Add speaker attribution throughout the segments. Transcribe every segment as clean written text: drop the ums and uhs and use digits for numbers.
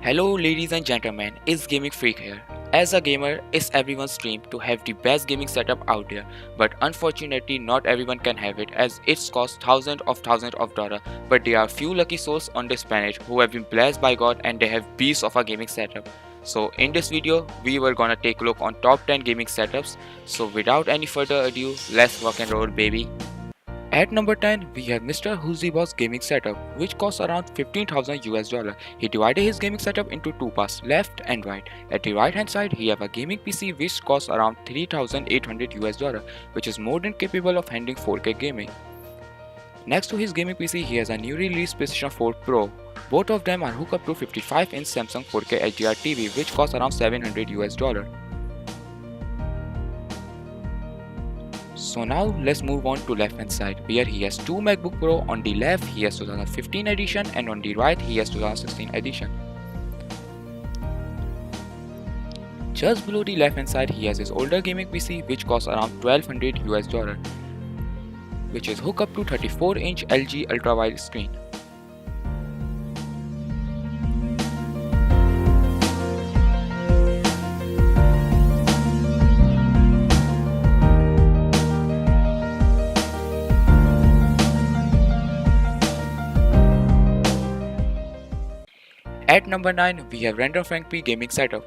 Speaker 1: Hello ladies and gentlemen, it's Gaming Freak here. As a gamer, it's everyone's dream to have the best gaming setup out there, but unfortunately not everyone can have it as it's cost thousands of dollars, but there are few lucky souls on this planet who have been blessed by God and they have beasts of a gaming setup. So in this video, we were gonna take a look on top 10 gaming setups, so without any further ado, let's rock and roll baby. At number 10, we have Mr. Huzibo's gaming setup, which costs around 15,000 US dollar. He divided his gaming setup into two parts, left and right. At the right hand side, he have a gaming PC which costs around 3,800 US dollar, which is more than capable of handling 4K gaming. Next to his gaming PC, he has a newly released PlayStation 4 Pro. Both of them are hooked up to 55-inch Samsung 4K HDR TV, which costs around 700 US dollar. So now let's move on to left hand side where he has two MacBook Pro. On the left he has 2015 edition and on the right he has 2016 edition. Just below the left hand side he has his older gaming PC which costs around 1200 US dollar, which is hooked up to 34-inch LG ultrawide screen. At number 9, we have Random Frank P gaming setup.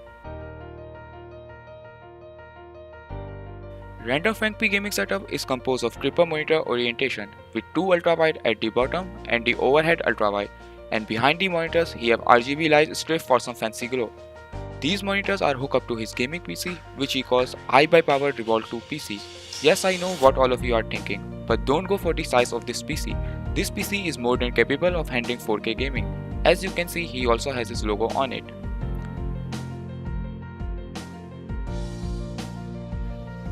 Speaker 1: Random Frank P gaming setup is composed of triple monitor orientation with two ultrawide at the bottom and the overhead ultrawide, and behind the monitors he have RGB light strip for some fancy glow. These monitors are hooked up to his gaming PC which he calls i/Power Revolt 2 PC. Yes, I know what all of you are thinking, but don't go for the size of this PC. This PC is more than capable of handling 4K gaming. As you can see, he also has his logo on it.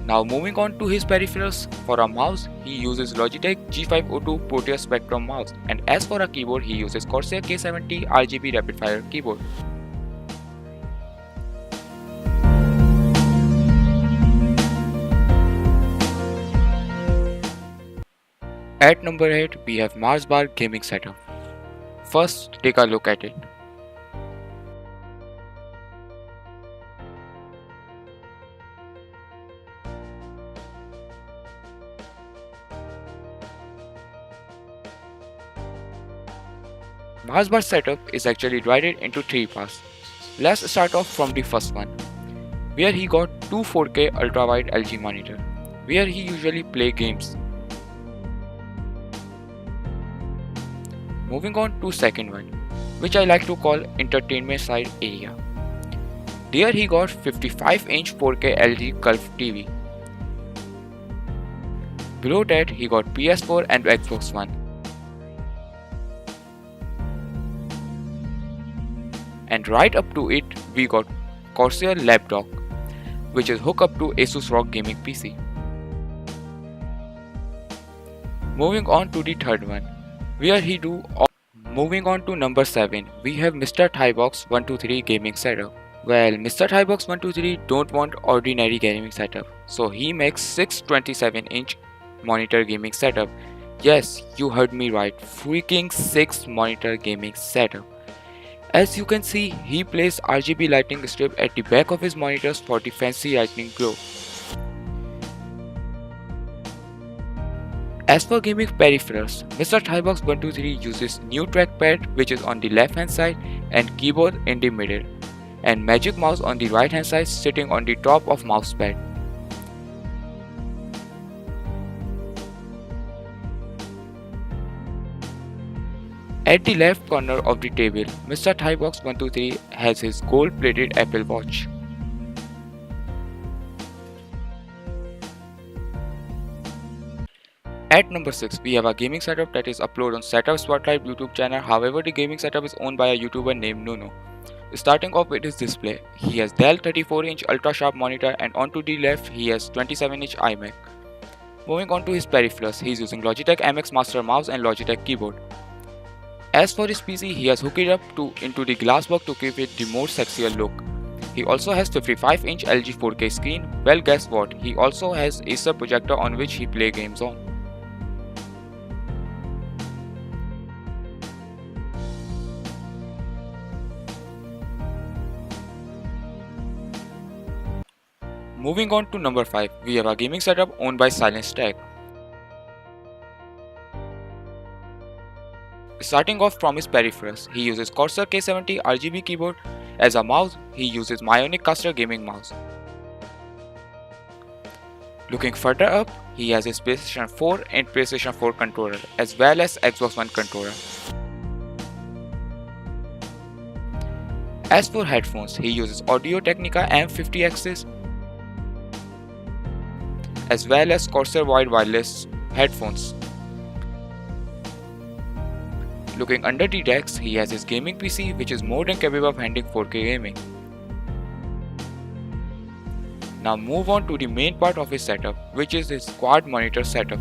Speaker 1: Now moving on to his peripherals, for a mouse, he uses Logitech G502 Proteus Spectrum mouse, and as for a keyboard, he uses Corsair K70 RGB Rapid Fire keyboard. At number 8, we have Mars Bar gaming setup. First, take a look at it. Mars Bar setup is actually divided into three parts. Let's start off from the first one, where he got two 4K ultrawide LG monitor, where he usually play games. Moving on to second one, which I like to call entertainment side area. There he got 55-inch 4K LG Curve TV. Below that he got PS4 and Xbox One. And right up to it we got Corsair Lapdog, which is hooked up to Asus ROG gaming PC. Moving on to the third one, where he do Moving on to number 7, we have Mr. Thybox123 gaming setup. Well, Mr. Thybox123 don't want ordinary gaming setup, so he makes 627-inch monitor gaming setup. Yes, you heard me right, freaking 6 monitor gaming setup. As you can see, he placed RGB lighting strip at the back of his monitors for the fancy lightning glow. As for gaming peripherals, Mr. Thybox123 uses new trackpad which is on the left hand side and keyboard in the middle, and Magic Mouse on the right hand side sitting on the top of mousepad. At the left corner of the table, Mr. Thybox123 has his gold-plated Apple Watch. At number 6, we have a gaming setup that is uploaded on Setup Spotlight YouTube channel. However, the gaming setup is owned by a YouTuber named Nuno. Starting off with his display, he has Dell 34-inch ultra sharp monitor, and onto the left he has 27-inch iMac. Moving on to his peripherals, he is using Logitech MX Master mouse and Logitech keyboard. As for his PC, he has hooked it up into the glass box to give it the more sexier look. He also has 55-inch LG 4K screen. Well, guess what? He also has Acer projector on which he play games on. Moving on to number 5, we have a gaming setup owned by Silence Tech. Starting off from his peripherals, he uses Corsair K70 RGB keyboard. As a mouse, he uses Myonic Caster gaming mouse. Looking further up, he has his PlayStation 4 and PlayStation 4 controller as well as Xbox One controller. As for headphones, he uses Audio-Technica M50Xs as well as Corsair Wide Wireless headphones. Looking under the decks, he has his gaming PC which is more than capable of handling 4K gaming. Now move on to the main part of his setup, which is his quad monitor setup.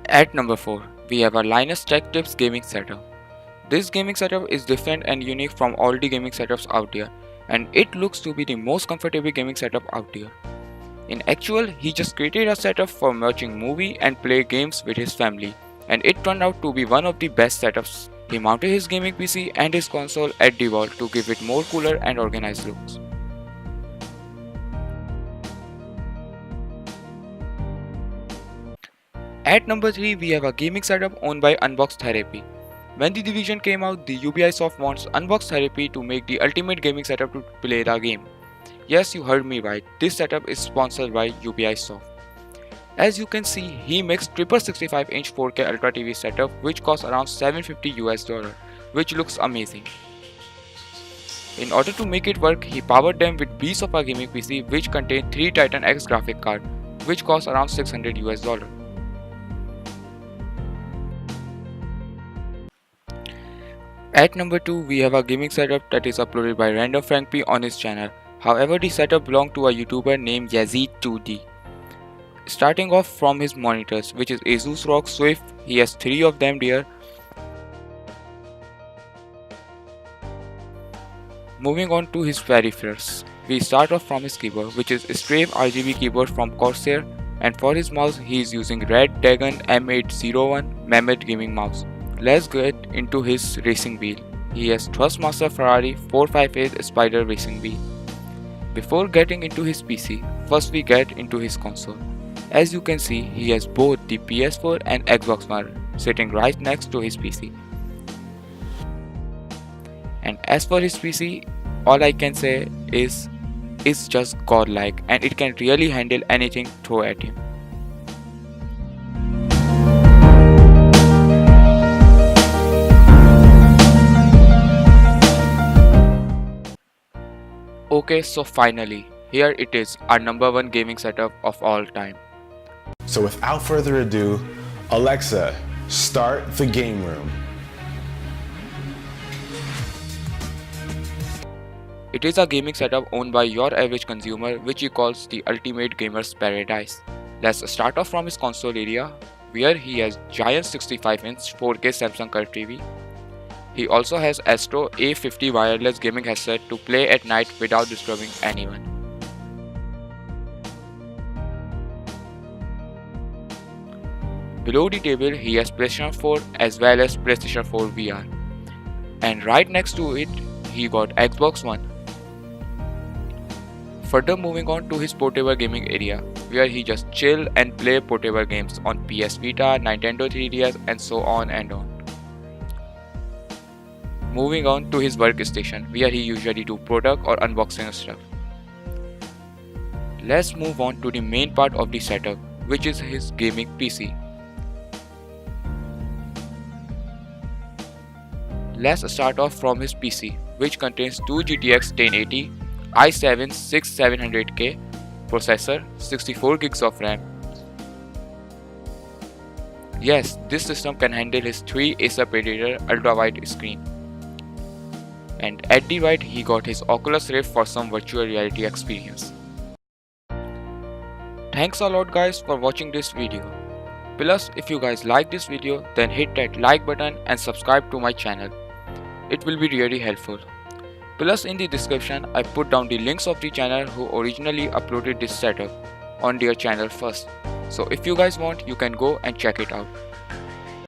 Speaker 1: At number 4, we have a Linus Tech Tips gaming setup. This gaming setup is different and unique from all the gaming setups out there, and it looks to be the most comfortable gaming setup out there. In actual, he just created a setup for watching movie and play games with his family, and it turned out to be one of the best setups. He mounted his gaming PC and his console at the wall to give it more cooler and organized looks. At number 3, we have a gaming setup owned by Unbox Therapy. When The Division came out, the Ubisoft wants Unbox Therapy to make the ultimate gaming setup to play the game. Yes, you heard me right, this setup is sponsored by Ubisoft. As you can see, he makes triple 65-inch 4K Ultra TV setup which costs around $750, which looks amazing. In order to make it work, he powered them with beast of a gaming PC which contains 3 Titan X graphic card, which costs around $600. At number 2, we have a gaming setup that is uploaded by Random Frank P on his channel. However, the setup belonged to a YouTuber named Yazid2D. Starting off from his monitors, which is Asus ROG Swift, he has 3 of them there. Moving on to his peripherals, we start off from his keyboard, which is Strafe RGB keyboard from Corsair, and for his mouse, he is using Red Dragon M801 Mammoth gaming mouse. Let's get into his racing wheel. He has Thrustmaster Ferrari 458 Spider racing wheel. Before getting into his PC, first we get into his console. As you can see, he has both the PS4 and Xbox One sitting right next to his PC. And as for his PC, all I can say is it's just godlike and it can really handle anything thrown at him. Okay, so finally, here it is, our number 1 gaming setup of all time.
Speaker 2: So without further ado, Alexa, start the game room.
Speaker 1: It is a gaming setup owned by your average consumer, which he calls the ultimate gamer's paradise. Let's start off from his console area, where he has giant 65-inch 4K Samsung Curve TV. He also has Astro A50 wireless gaming headset to play at night without disturbing anyone. Below the table, he has PlayStation 4 as well as PlayStation 4 VR. And right next to it, he got Xbox One. Further moving on to his portable gaming area, where he just chill and play portable games on PS Vita, Nintendo 3DS and so on and on. Moving on to his workstation, where he usually do product or unboxing stuff. Let's move on to the main part of the setup, which is his gaming PC. Let's start off from his PC, which contains 2 GTX 1080, i7 6700K processor, 64 gigs of RAM. Yes, this system can handle his 3 Acer Predator ultra-wide screen. And at the right, he got his Oculus Rift for some virtual reality experience. Thanks a lot guys for watching this video. Plus, if you guys like this video, then hit that like button and subscribe to my channel. It will be really helpful. Plus in the description I put down the links of the channel who originally uploaded this setup on their channel first. So if you guys want, you can go and check it out.